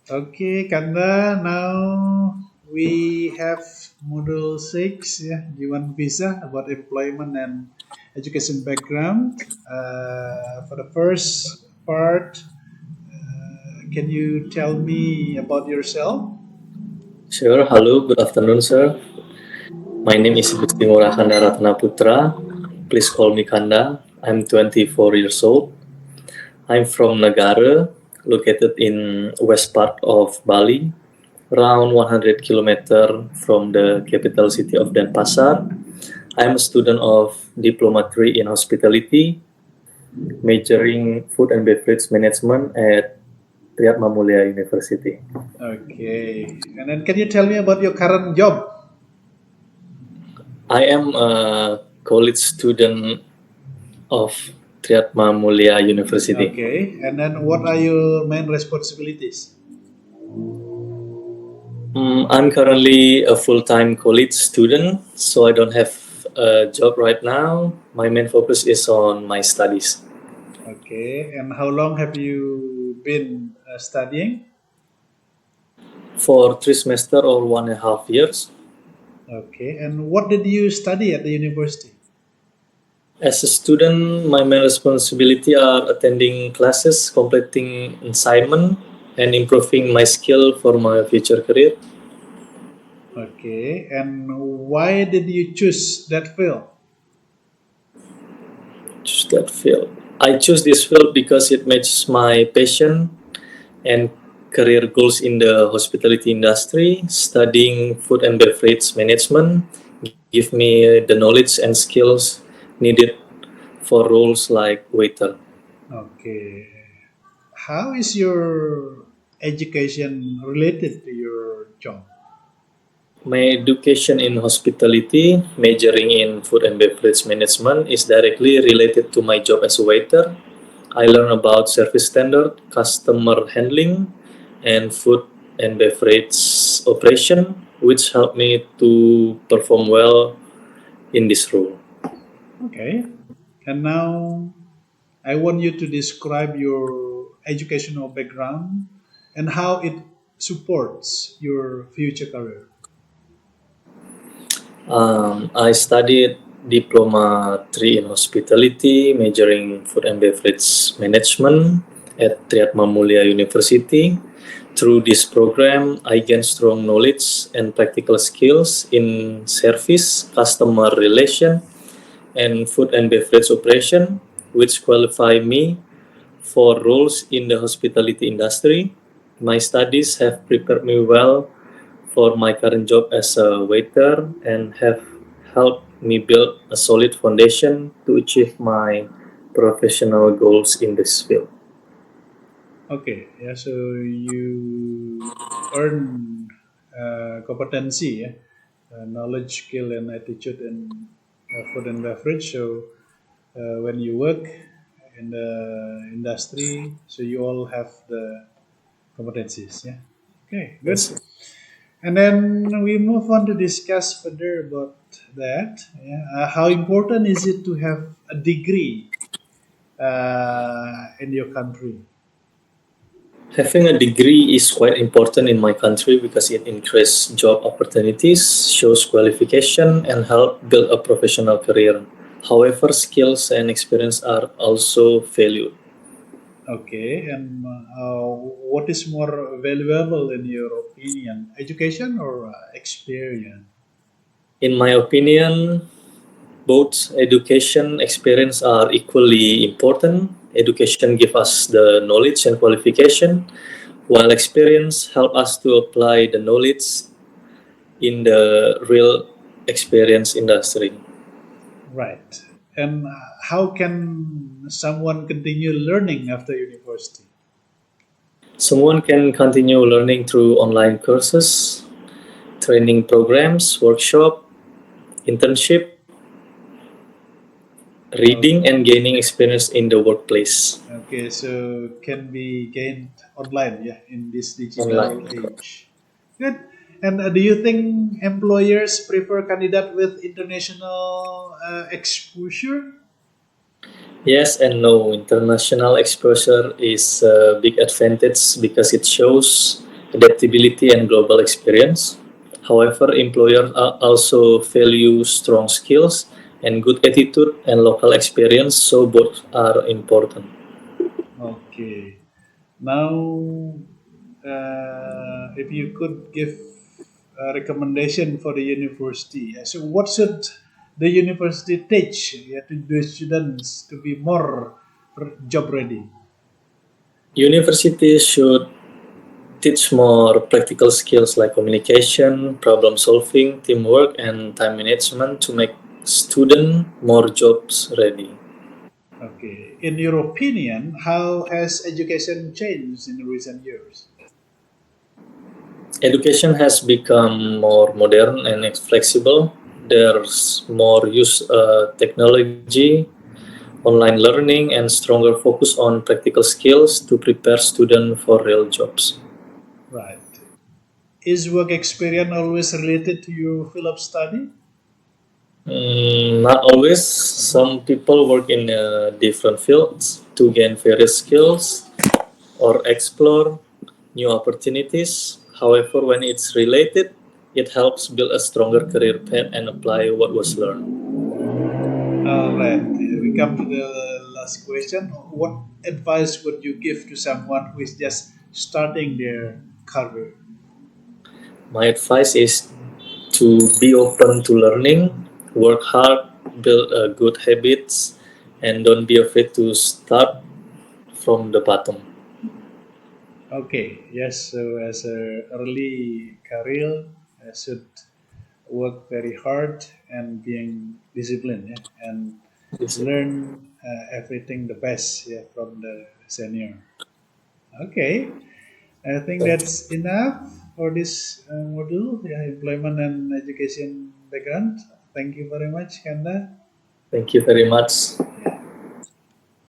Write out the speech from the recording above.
Okay, Kanda, now we have Module 6, yeah, G1 Visa about employment and education background. For the first part, can you tell me about yourself? Sure. Hello. Good afternoon, sir. My name is Gusti Ngurah Kanda Ratna Putra. Please call me Kanda. I'm 24 years old. I'm from Negara, located in west part of Bali, around 100 kilometer from the capital city of Denpasar. I'm a student of Diploma 3 in Hospitality, majoring Food and Beverage Management at Triatmamulia University. Okay, and then can you tell me about your current job? I am a college student of Triatmamulia University. Okay, and then what are your main responsibilities? I'm currently a full-time college student, so I don't have a job right now. My main focus is on my studies. Okay, and how long have you been studying? For 3 semesters or 1.5 years, Okay, and what did you study at the university? as a student, my main responsibility are attending classes, completing assignment, and improving my skill for my future career. Okay, and why did you choose that field? Choose that field. I choose this field because it matches my passion and career goals in the hospitality industry. Studying food and beverage management give me the knowledge and skills needed for roles like waiter. Okay, how is your education related to your job? My education in hospitality, majoring in food and beverage management, is directly related to my job as a waiter. I learn about service standard, customer handling, and food and beverage operation, which help me to perform well in this role. Okay, and now I want you to describe your educational background and how it supports your future career. I studied Diploma 3 in Hospitality, majoring Food and Beverage Management at Triatmamulia University. Through this program, I gained strong knowledge and practical skills in service, customer relation, and food and beverage operation, which qualify me for roles in the hospitality industry. My studies have prepared me well for my current job as a waiter and have helped me build a solid foundation to achieve my professional goals in this field. Okay, yeah, so you earn competency, yeah, knowledge, skill, and attitude in food and beverage. So when you work in the industry, so you all have the competencies, yeah. Okay, good. Yes. And then we move on to discuss further about that. Yeah. How important is it to have a degree in your country? Having a degree is quite important in my country because it increases job opportunities, shows qualification, and help build a professional career. However, skills and experience are also valued. Okay, and what is more valuable in your opinion, education or experience? In my opinion, both education experience are equally important. Education gives us the knowledge and qualification, while experience help us to apply the knowledge in the real experience industry. Right. And how can someone continue learning after university? Someone can continue learning through online courses, training programs, workshop, internship, reading, and gaining experience in the workplace Okay, so can be gained online, yeah, in this digital online. age. Good. And do you think employers prefer candidate with international exposure? Yes and no. International exposure is a big advantage because it shows adaptability, and global experience. However, employers also value strong skills and good attitude and local experience, so both are important. Okay. Now, if you could give a recommendation for the university, so what should the university teach, to the students to be more job ready? Universities should teach more practical skills like communication, problem solving, teamwork, and time management to make students more jobs ready. Okay. In your opinion, how has education changed in recent years? Education has become more modern and flexible. There's more use technology, online learning, and stronger focus on practical skills to prepare students for real jobs. Right. Is work experience always related to your field of study? Not always. Some people work in different fields to gain various skills or explore new opportunities. However, when it's related, it helps build a stronger career path and apply what was learned. All right. We come to the last question. What advice would you give to someone who is just starting their career? My advice is to be open to learning, work hard, build good habits, and don't be afraid to start from the bottom. Okay. Yes. So as a early career, I should work very hard and being disciplined, yeah, and learn everything the best, yeah, from the senior. Okay. I think that's enough for this module, yeah, employment and education background. Thank you very much, Kanda. Thank you very much.